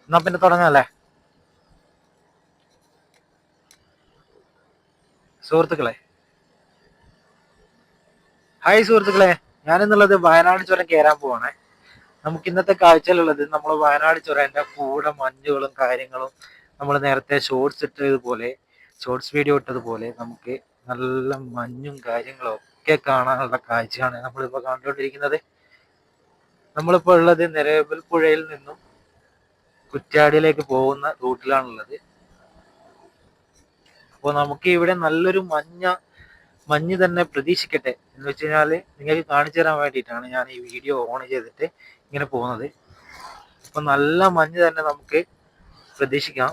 എന്നാ പിന്നെ തുടങ്ങാല്ലേ? സുഹൃത്തുക്കളെ, ഹായ് സുഹൃത്തുക്കളെ, ഞാനെന്നുള്ളത് വയനാട് ചുരം കയറാൻ പോവാണ്. നമുക്ക് ഇന്നത്തെ കാഴ്ചയിലുള്ളത് നമ്മൾ വയനാട് ചുരന്റെ കൂടെ മഞ്ഞുകളും കാര്യങ്ങളും നമ്മൾ നേരത്തെ ഷോർട്സ് വീഡിയോ ഇട്ടതുപോലെ നമുക്ക് നല്ല മഞ്ഞും കാര്യങ്ങളും ഒക്കെ കാണാനുള്ള കാഴ്ചയാണ് നമ്മളിപ്പോൾ കണ്ടുകൊണ്ടിരിക്കുന്നത്. നമ്മളിപ്പോൾ ഉള്ളത് നിലവൽ പുഴയിൽ നിന്നും കുറ്റ്യാടിയിലേക്ക് പോകുന്ന റൂട്ടിലാണുള്ളത്. അപ്പോൾ നമുക്ക് ഇവിടെ നല്ലൊരു മഞ്ഞ് തന്നെ പ്രതീക്ഷിക്കട്ടെ എന്ന് വെച്ച് കഴിഞ്ഞാൽ നിങ്ങൾക്ക് കാണിച്ചു തരാൻ വേണ്ടിയിട്ടാണ് ഞാൻ ഈ വീഡിയോ ഓൺ ചെയ്തിട്ട് ഇങ്ങനെ പോകുന്നത്. അപ്പൊ നല്ല മഞ്ഞ് തന്നെ നമുക്ക് പ്രതീക്ഷിക്കാം.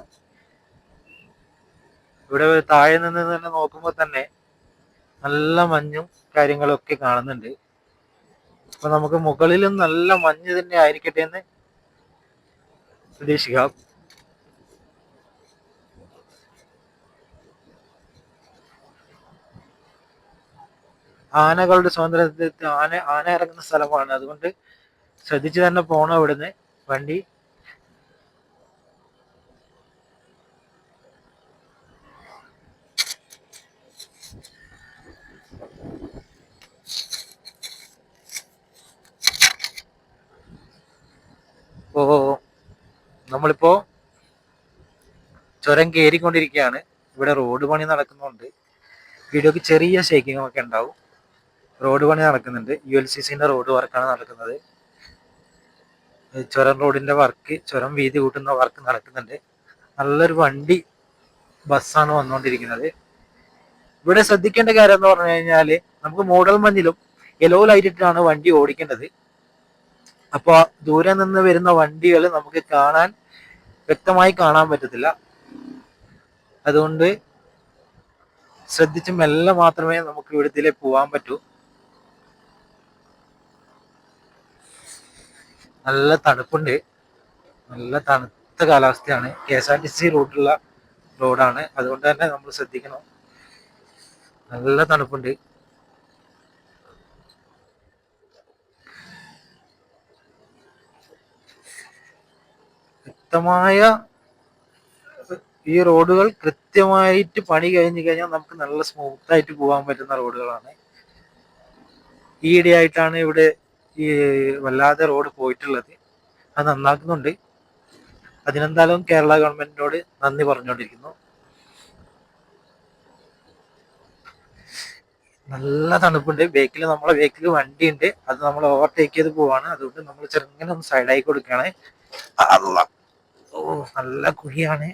ഇവിടെ താഴെ നിന്ന് തന്നെ നോക്കുമ്പോൾ തന്നെ നല്ല മഞ്ഞും കാര്യങ്ങളും ഒക്കെ കാണുന്നുണ്ട്. അപ്പൊ നമുക്ക് മുകളിലും നല്ല മഞ്ഞ് തന്നെ ആയിരിക്കട്ടെ എന്ന് പ്രതീക്ഷിക്കാം. ആനകളുടെ സ്വാതന്ത്ര്യത്തിൽ ആന ഇറങ്ങുന്ന സ്ഥലമാണ്. അതുകൊണ്ട് ശ്രദ്ധിച്ചു തന്നെ പോണം ഇവിടുന്ന് വണ്ടി. ഇപ്പോ നമ്മളിപ്പോ ചുരം കയറിക്കൊണ്ടിരിക്കുകയാണ്. ഇവിടെ റോഡ് പണി നടക്കുന്നുണ്ട്. വീഡിയോക്ക് ചെറിയ ഷേക്കിംഗ് ഒക്കെ ഉണ്ടാവും. റോഡ് പണി നടക്കുന്നുണ്ട്. ULCCന്റെ റോഡ് വർക്കാണ് നടക്കുന്നത്. ചുരം റോഡിന്റെ വർക്ക്, ചുരം വീതി കൂട്ടുന്ന വർക്ക് നടക്കുന്നുണ്ട്. നല്ലൊരു ബസ്സാണ് വന്നുകൊണ്ടിരിക്കുന്നത്. ഇവിടെ ശ്രദ്ധിക്കേണ്ട കാര്യം എന്ന് പറഞ്ഞു കഴിഞ്ഞാല് നമുക്ക് മൂടൽ മഞ്ഞിലും യെല്ലോ ലൈറ്റ് ഇട്ടാണ് വണ്ടി ഓടിക്കേണ്ടത്. അപ്പൊ ദൂരെ നിന്ന് വരുന്ന വണ്ടികൾ നമുക്ക് വ്യക്തമായി കാണാൻ പറ്റത്തില്ല. അതുകൊണ്ട് ശ്രദ്ധിച്ച് മെല്ലെ മാത്രമേ നമുക്ക് ഇവിടത്തിലേക്ക് പോകാൻ പറ്റൂ. നല്ല തണുപ്പുണ്ട്. നല്ല തണുത്ത കാലാവസ്ഥയാണ്. KSRTC റൂട്ടുള്ള റോഡാണ്. അതുകൊണ്ട് തന്നെ നമ്മൾ ശ്രദ്ധിക്കണം. നല്ല തണുപ്പുണ്ട്. വ്യക്തമായ ഈ റോഡുകൾ കൃത്യമായിട്ട് പണി കഴിഞ്ഞു കഴിഞ്ഞാൽ നമുക്ക് നല്ല സ്മൂത്ത് ആയിട്ട് പോകാൻ പറ്റുന്ന റോഡുകളാണ്. ഈയിടെയായിട്ടാണ് ഇവിടെ ഈ വല്ലാതെ റോഡ് പോയിട്ടുള്ളത്. അത് നന്നാക്കുന്നുണ്ട്. അതിനെന്തായാലും കേരള ഗവൺമെന്റിനോട് നന്ദി പറഞ്ഞുകൊണ്ടിരിക്കുന്നു. നല്ല തണുപ്പുണ്ട്. നമ്മളെ ബേക്കിൽ വണ്ടി ഉണ്ട്. അത് നമ്മൾ ഓവർടേക്ക് ചെയ്ത് പോവാണ്. അതുകൊണ്ട് നമ്മൾ ചെറുങ്ങനെ ഒന്ന് സൈഡായി കൊടുക്കുകയാണ്. ഓ, നല്ല കുഴിയാണ്.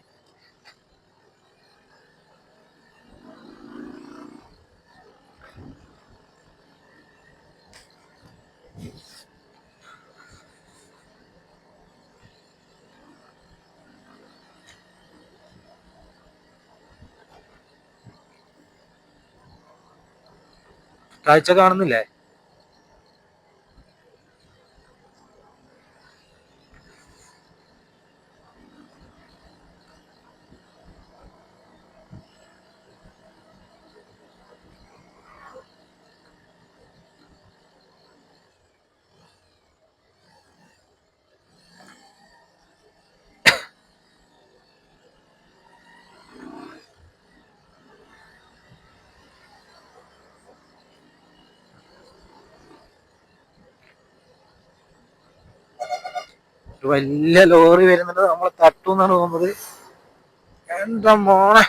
കാഴ്ച കാണുന്നില്ലേ? വലിയ ലോറി വരുന്നുണ്ട്. നമ്മളെ തട്ടുന്നാണ് തോന്നുന്നത്. എന്താ മോനെ,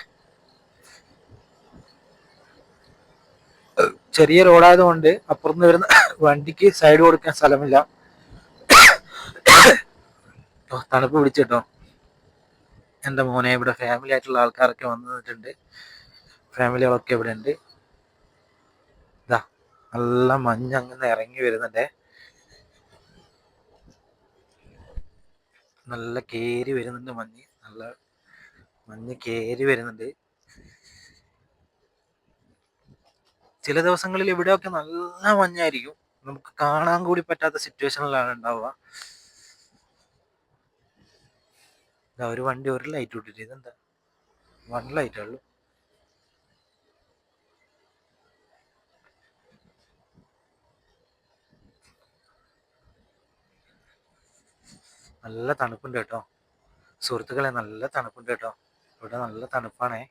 ചെറിയ റോഡായതുകൊണ്ട് അപ്പുറത്ത് വരുന്ന വണ്ടിക്ക് സൈഡ് കൊടുക്കാൻ സ്ഥലമില്ല. തണുപ്പ് പിടിച്ചിട്ടോ. എന്റെ മോനെ, ഇവിടെ ഫാമിലി ആയിട്ടുള്ള ആൾക്കാരൊക്കെ വന്നിട്ടുണ്ട്. ഫാമിലികളൊക്കെ ഇവിടെ ഉണ്ട്. ഇതാ നല്ല മഞ്ഞ് അങ്ങനെ ഇറങ്ങി വരുന്നുണ്ട്. നല്ല കേറി വരുന്നുണ്ട് മഞ്ഞ്. നല്ല മഞ്ഞ് കേറി വരുന്നുണ്ട്. ചില ദിവസങ്ങളിൽ ഇവിടെയൊക്കെ നല്ല മഞ്ഞായിരിക്കും. നമുക്ക് കാണാൻ കൂടി പറ്റാത്ത സിറ്റുവേഷനിലാണ് ഉണ്ടാവുക. ഒരു വണ്ടി ഒരു ലൈറ്റ് ഇട്ടിട്ട്, ഇതെന്താ വൺ ലൈറ്റേ ഉള്ളൂ. നല്ല തണുപ്പുണ്ട് കേട്ടോ. സുഹൃത്തുക്കളെ നല്ല തണുപ്പുണ്ട് കേട്ടോ. ഇവിടെ നല്ല തണുപ്പാണേ.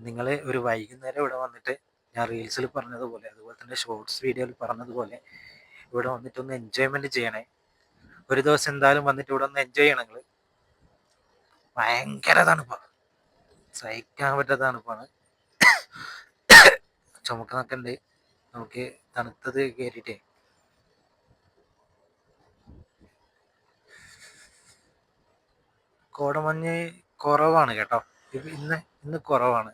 നിങ്ങൾ ഒരു വൈകുന്നേരം ഇവിടെ വന്നിട്ട് ഞാൻ റീൽസിൽ പറഞ്ഞതുപോലെ അതുപോലെ തന്നെ ഷോർട്സ് വീഡിയോയിൽ പറഞ്ഞതുപോലെ ഇവിടെ വന്നിട്ടൊന്ന് എൻജോയ്മെന്റ് ചെയ്യണേ. ഒരു ദിവസം എന്തായാലും വന്നിട്ട് ഇവിടെ ഒന്ന് എൻജോയ് ചെയ്യണം നിങ്ങൾ. ഭയങ്കര തണുപ്പാണ്, സഹിക്കാൻ പറ്റാത്ത തണുപ്പാണ്. ചുമക്കണൊക്കെ ഉണ്ട് നമുക്ക് തണുത്തത് കയറിയിട്ടേ. കോടമഞ്ഞ് കുറവാണ് കേട്ടോ, ഇന്ന് ഇന്ന് കുറവാണ്.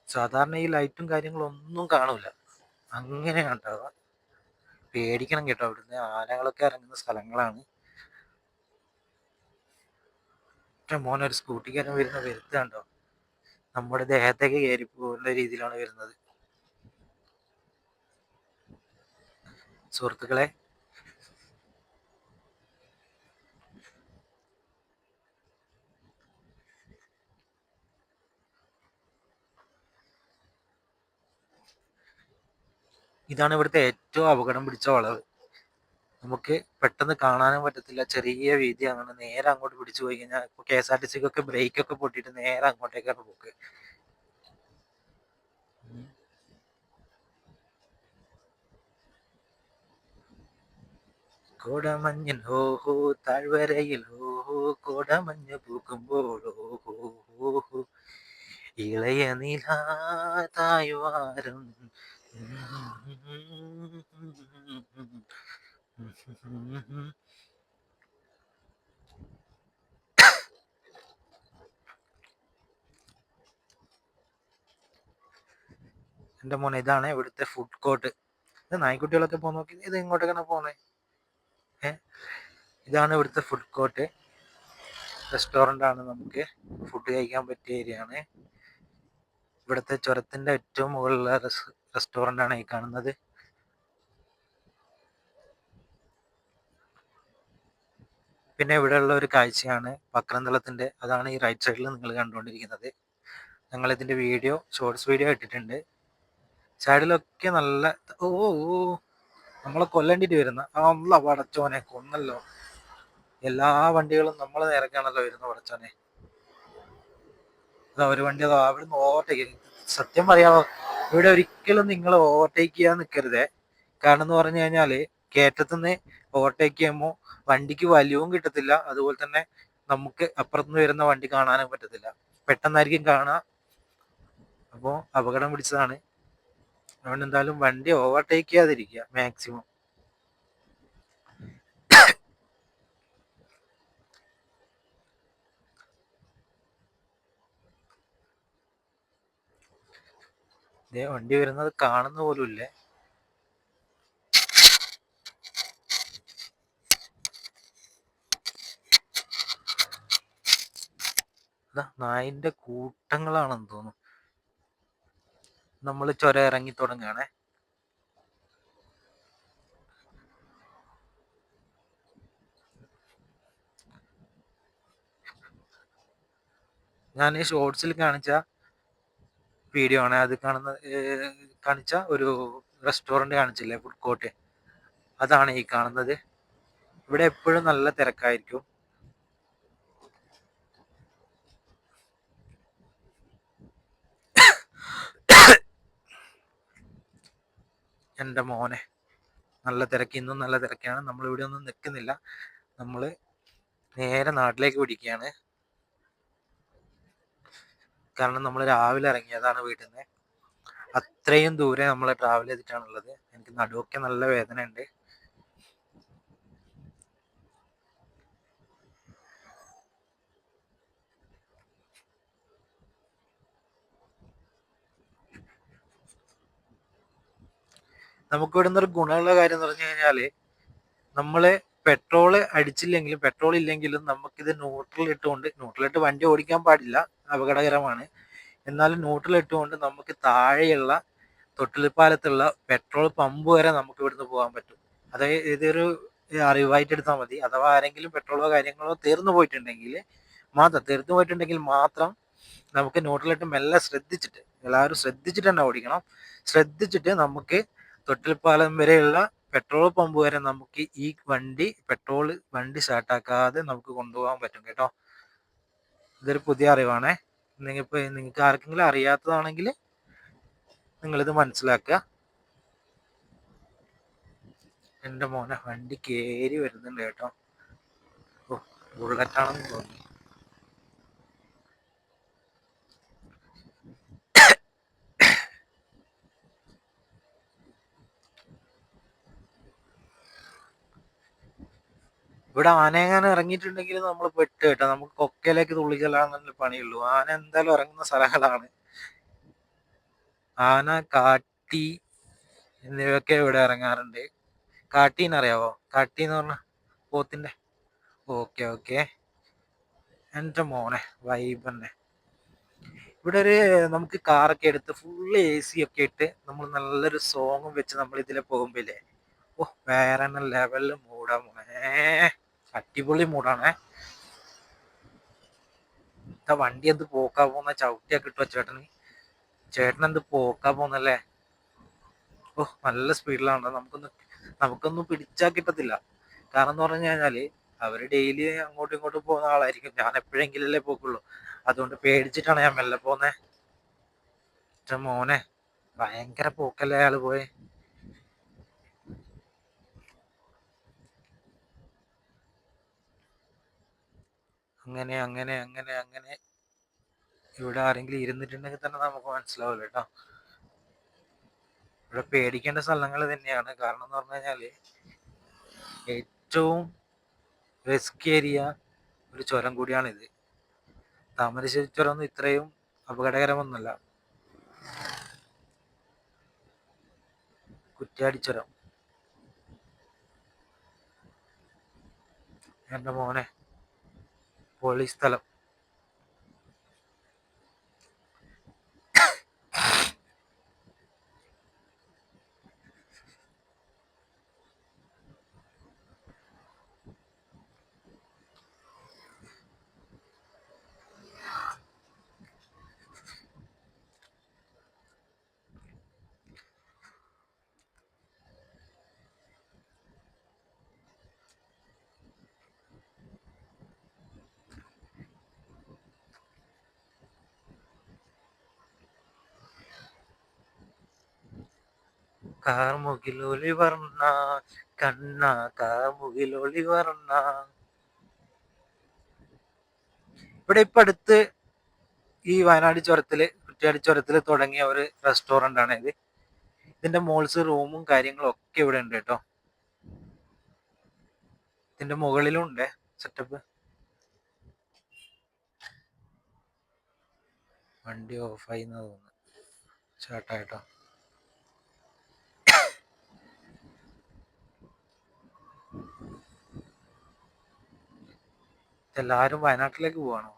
സാധാരണ ഈ ലൈറ്റും കാര്യങ്ങളും ഒന്നും കാണൂല, അങ്ങനെയാണ് ഉണ്ടാവുക. പേടിക്കണം കേട്ടോ, അവിടുന്ന് ആനകളൊക്കെ ഇറങ്ങുന്ന സ്ഥലങ്ങളാണ്. മോനൊരു സ്കൂട്ടിക്കാരൻ വരുന്ന വരുത്തുണ്ടോ, നമ്മുടെ ദേഹത്തേക്ക് കയറി പോകുന്ന രീതിയിലാണ് വരുന്നത്. സുഹൃത്തുക്കളെ, ഇതാണ് ഇവിടുത്തെ ഏറ്റവും അപകടം പിടിച്ച വളവ്. നമുക്ക് പെട്ടെന്ന് കാണാനും പറ്റത്തില്ല, ചെറിയ വീതിയാണ്. നേരെ അങ്ങോട്ട് പിടിച്ചു പോയി കഴിഞ്ഞാൽ ഇപ്പോൾ KSRTCക്കൊക്കെ ബ്രേക്കൊക്കെ പൊട്ടിയിട്ട് നേരെ അങ്ങോട്ടേക്കാണ് പോക്ക്. കോടമഞ്ഞിൻ ഹോഹോ താഴ്വരയിൽ ഹോഹോ, കോടമഞ്ഞ് പൂക്കുമ്പോൾ ഹോഹോ, ഇളയ നില താഴ്വാരം. എൻ്റെ മോനെ, ഇതാണ് ഇവിടുത്തെ ഫുഡ് കോർട്ട്. ഇത് നായ്ക്കുട്ടികളൊക്കെ പോകാൻ നോക്കി, ഇത് ഇങ്ങോട്ടേക്കാണ് പോകുന്നത്. ഇതാണ് ഇവിടുത്തെ ഫുഡ് കോർട്ട്. റെസ്റ്റോറൻ്റ് ആണ്, നമുക്ക് ഫുഡ് കഴിക്കാൻ പറ്റിയ ഏരിയ ആണ്. ഇവിടുത്തെ ചുരത്തിൻ്റെ ഏറ്റവും മുകളിലുള്ള റെസ്റ്റോറൻ്റ് ആണ് ഈ കാണുന്നത്. പിന്നെ ഇവിടെയുള്ള ഒരു കാഴ്ചയാണ് പക്രന്തളത്തിൻ്റെ, അതാണ് ഈ റൈറ്റ് സൈഡിൽ നിങ്ങൾ കണ്ടുകൊണ്ടിരിക്കുന്നത്. ഞങ്ങളിതിൻ്റെ വീഡിയോ ഷോർട്സ് വീഡിയോ ഇട്ടിട്ടുണ്ട്. സൈഡിലൊക്കെ നല്ല ഓ ഓ നമ്മളെ കൊല്ലേണ്ടിട്ട് വരുന്ന അല്ല പടച്ചോനെ, കൊന്നല്ലോ. എല്ലാ വണ്ടികളും നമ്മളെ നേരക്കാണല്ലോ വരുന്ന പടച്ചോനെ. അതാ ഒരു വണ്ടി അതോ അവിടുന്ന് ഓവർടേക്ക്. സത്യം പറയാമോ, ഇവിടെ ഒരിക്കലും നിങ്ങൾ ഓവർടേക്ക് ചെയ്യാൻ നിൽക്കരുതേ. കാരണം എന്ന് പറഞ്ഞു കഴിഞ്ഞാൽ കയറ്റത്തുനിന്ന് ഓവർടേക്ക് ചെയ്യുമ്പോൾ വണ്ടിക്ക് വലിയവും കിട്ടത്തില്ല, അതുപോലെ തന്നെ നമുക്ക് അപ്പുറത്തുനിന്ന് വരുന്ന വണ്ടി കാണാനും പറ്റത്തില്ല, പെട്ടെന്നായിരിക്കും കാണുക. അപ്പോൾ അപകടം പിടിച്ചതാണ്. അതുകൊണ്ട് എന്തായാലും വണ്ടി ഓവർടേക്ക് ചെയ്യാതിരിക്കുക മാക്സിമം. ഇതേ വണ്ടി വരുന്നത് കാണുന്ന പോലും ഇല്ലേ. നായിന്റെ കൂട്ടങ്ങളാണെന്ന് തോന്നുന്നു. നമ്മൾ ചുരം ഇറങ്ങി തുടങ്ങുകയാണേ. ഞാൻ ഈ ഷോർട്സിൽ കാണിച്ച വീഡിയോ ആണ് അത് കാണിച്ച ഒരു റെസ്റ്റോറൻറ്റ് കാണിച്ചില്ലേ, ഫുഡ് കോർട്ട്, അതാണ് ഈ കാണുന്നത്. ഇവിടെ എപ്പോഴും നല്ല തിരക്കായിരിക്കും. എൻ്റെ മോനെ, നല്ല തിരക്ക്, ഇന്നും നല്ല തിരക്കാണ്. നമ്മളിവിടെ ഒന്നും നിൽക്കുന്നില്ല, നമ്മൾ നേരെ നാട്ടിലേക്ക് പിടിക്കുകയാണ്. കാരണം നമ്മൾ രാവിലെ ഇറങ്ങിയതാണ് വീട്ടിൽ നിന്ന്. അത്രയും ദൂരെ നമ്മൾ ട്രാവൽ ചെയ്തിട്ടാണുള്ളത്. എനിക്ക് നടുവൊക്കെ നല്ല വേദന ഉണ്ട്. നമുക്ക് ഇവിടുന്ന് ഒരു ഗുണമുള്ള കാര്യം എന്ന് പറഞ്ഞു കഴിഞ്ഞാല്, നമ്മള് പെട്രോൾ അടിച്ചില്ലെങ്കിലും പെട്രോൾ ഇല്ലെങ്കിലും നമുക്കിത് ന്യൂട്രലിട്ട് വണ്ടി ഓടിക്കാൻ പാടില്ല, അപകടകരമാണ്. എന്നാലും ന്യൂട്രലിട്ടുകൊണ്ട് നമുക്ക് താഴെയുള്ള തൊട്ടിൽപ്പാലത്തുള്ള പെട്രോൾ പമ്പ് വരെ നമുക്ക് ഇവിടുന്ന് പോകാൻ പറ്റും. അതായത് ഇതൊരു അറിവായിട്ട് എടുത്താൽ മതി. അഥവാ ആരെങ്കിലും പെട്രോളോ കാര്യങ്ങളോ തീർന്നു പോയിട്ടുണ്ടെങ്കിൽ മാത്രം നമുക്ക് ന്യൂട്രലിട്ട് മെല്ലെ ശ്രദ്ധിച്ചിട്ട് എല്ലാവരും ശ്രദ്ധിച്ചിട്ട് തന്നെ ഓടിക്കണം. ശ്രദ്ധിച്ചിട്ട് നമുക്ക് തൊട്ടിൽപ്പാലം വരെയുള്ള പെട്രോൾ പമ്പ് വരെ നമുക്ക് ഈ വണ്ടി സ്റ്റാർട്ടാക്കാതെ നമുക്ക് കൊണ്ടുപോകാൻ പറ്റും കേട്ടോ. ഇതൊരു പുതിയ അറിവാണേ. നിങ്ങൾക്ക് ആർക്കെങ്കിലും അറിയാത്തതാണെങ്കിൽ നിങ്ങളിത് മനസ്സിലാക്കുക. എൻ്റെ മോനെ വണ്ടി കേറി വരുന്നുണ്ട് കേട്ടോ. ഓ, ബുള്ളറ്റാണെന്ന് തോന്നി. ഇവിടെ ആനയെങ്ങാനും ഇറങ്ങിയിട്ടുണ്ടെങ്കിൽ നമ്മൾ പെട്ട് കേട്ടോ. നമുക്ക് കൊക്കയിലേക്ക് തുള്ളിച്ചെല്ലാന്നല്ലേ പണിയുള്ളൂ. ആന എന്തായാലും ഇറങ്ങുന്ന സ്ഥലങ്ങളാണ്. ആന, കാട്ടി എന്നിവയൊക്കെ ഇവിടെ ഇറങ്ങാറുണ്ട്. കാട്ടീന്നറിയാവോ? കാട്ടി എന്ന് പറഞ്ഞ പോത്തിന്റെ. ഓക്കെ ഓക്കെ, എൻ്റെ മോനെ വൈബ് തന്നെ. ഇവിടെ നമുക്ക് കാറൊക്കെ എടുത്ത് ഫുള്ള് AC ഒക്കെ ഇട്ട് നമ്മൾ നല്ലൊരു സോങ്ങും വെച്ച് നമ്മൾ ഇതിലെ പോകുമ്പില്ലേ, ഓ വേറെ ലെവലില് മൂടാ മോനെ. അടിപൊളി മൂടാണേ. വണ്ടി എന്ത് പോക്കാ പോകുന്ന, ചവിട്ടിയൊക്കെ ഇട്ടോ ചേട്ടന്. ചേട്ടൻ എന്ത് പോക്കാ പോകുന്നല്ലേ. ഓ, നല്ല സ്പീഡിലാണ്. നമുക്കൊന്നും പിടിച്ചാൽ കിട്ടത്തില്ല. കാരണം എന്ന് പറഞ്ഞു കഴിഞ്ഞാല് അവര് ഡെയിലി അങ്ങോട്ടും ഇങ്ങോട്ടും പോകുന്ന ആളായിരിക്കും. ഞാൻ എപ്പോഴെങ്കിലല്ലേ പോക്കുള്ളൂ. അതുകൊണ്ട് പേടിച്ചിട്ടാണ് ഞാൻ മെല്ലെ പോന്നെ. മോനെ ഭയങ്കര പോക്കല്ലേ അയാള് പോയെ. അങ്ങനെ അങ്ങനെ അങ്ങനെ അങ്ങനെ ഇവിടെ ആരെങ്കിലും ഇരുന്നിട്ടുണ്ടെങ്കിൽ തന്നെ നമുക്ക് മനസ്സിലാവില്ല കേട്ടോ. ഇവിടെ പേടിക്കേണ്ട സ്ഥലങ്ങൾ തന്നെയാണ്. കാരണം എന്ന് പറഞ്ഞു കഴിഞ്ഞാല് ഏറ്റവും റിസ്ക് ഏരിയ ഒരു ചുരം കൂടിയാണിത്. താമരശ്ശേരി ചുരം ഒന്നും ഇത്രയും അപകടകരമൊന്നുമല്ല. കുറ്റ്യാടി ചുരം, എൻ്റെ മോനെ പൊളി സ്ഥലം. കാർമുകിലൊളി വർണ്ണ കണ്ണ, കാർമുകിലൊളി വർണ്ണ. ഇവിടെ ഇപ്പൊ അടുത്ത് ഈ വയനാട് ചുരത്തില്, കുറ്റ്യാടി ചുരത്തില് തുടങ്ങിയ ഒരു റെസ്റ്റോറന്റ് ആണ് ഇത്. ഇതിന്റെ മോൾസ് റൂമും കാര്യങ്ങളും ഒക്കെ ഇവിടെ ഉണ്ട് കേട്ടോ. ഇതിന്റെ മുകളിലും ഉണ്ട് സെറ്റപ്പ്. വണ്ടി ഓഫായി എന്ന് തോന്നുന്നു. ചേട്ടാ കേട്ടോ, എല്ലാരും വയനാട്ടിലേക്ക് പോവാണോ?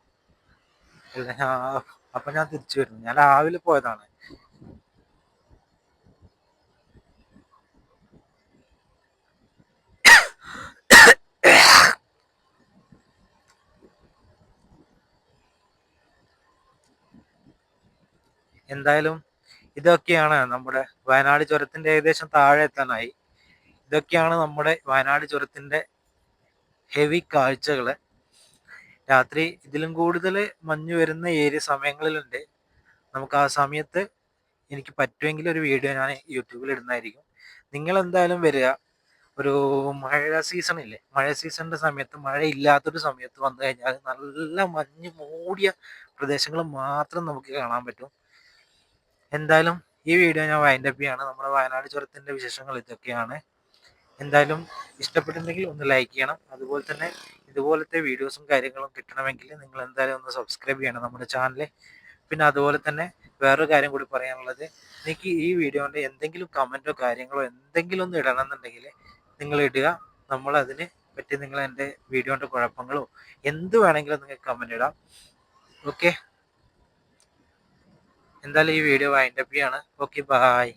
അപ്പൊ ഞാൻ തിരിച്ചു വരുന്നു. ഞാൻ രാവിലെ പോയതാണ്. എന്തായാലും ഇതൊക്കെയാണ് നമ്മുടെ വയനാട് ചുരത്തിന്റെ ഏകദേശം താഴെ എത്താനായി. ഇതൊക്കെയാണ് നമ്മുടെ വയനാട് ചുരത്തിന്റെ ഹെവി കാഴ്ചകള്. രാത്രി ഇതിലും കൂടുതൽ മഞ്ഞ് വരുന്ന ഏരിയ സമയങ്ങളിലുണ്ട്. നമുക്ക് ആ സമയത്ത് എനിക്ക് പറ്റുമെങ്കിൽ ഒരു വീഡിയോ ഞാൻ യൂട്യൂബിൽ ഇടുന്നതായിരിക്കും. നിങ്ങൾ എന്തായാലും വരിക. ഒരു മഴ സീസൺ ഇല്ലേ, മഴ സീസണിന്റെ സമയത്ത്, മഴ ഇല്ലാത്തൊരു സമയത്ത് വന്നു കഴിഞ്ഞാൽ നല്ല മഞ്ഞ് മൂടിയ പ്രദേശങ്ങൾ മാത്രം നമുക്ക് കാണാൻ പറ്റും. എന്തായാലും ഈ വീഡിയോ ഞാൻ വൈൻഡപ്പ് ചെയ്യാണ്. നമ്മുടെ വയനാട് ചുരത്തിന്റെ വിശേഷങ്ങൾ ഇതൊക്കെയാണ്. എന്തായാലും ഇഷ്ടപ്പെട്ടിട്ടുണ്ടെങ്കിൽ ഒന്ന് ലൈക്ക് ചെയ്യണം. അതുപോലെ തന്നെ ഇതുപോലത്തെ വീഡിയോസും കാര്യങ്ങളും കിട്ടണമെങ്കിൽ നിങ്ങൾ എന്തായാലും ഒന്ന് സബ്സ്ക്രൈബ് ചെയ്യണം നമ്മുടെ ചാനൽ. പിന്നെ അതുപോലെ തന്നെ വേറൊരു കാര്യം കൂടി പറയാനുള്ളത്, എനിക്ക് ഈ വീഡിയോന്റെ എന്തെങ്കിലും കമന്റോ കാര്യങ്ങളോ എന്തെങ്കിലും ഒന്ന് ഇടണം എന്നുണ്ടെങ്കിൽ നിങ്ങൾ ഇടുക. നമ്മൾ അതിന് പറ്റി നിങ്ങൾ എൻ്റെ വീഡിയോന്റെ കുഴപ്പങ്ങളോ എന്ത് വേണമെങ്കിലും നിങ്ങൾക്ക് കമന്റ് ഇടാം. ഓക്കെ, എന്തായാലും ഈ വീഡിയോ വൈൻഡപ്പ് ചെയ്യാണ്. Okay, by.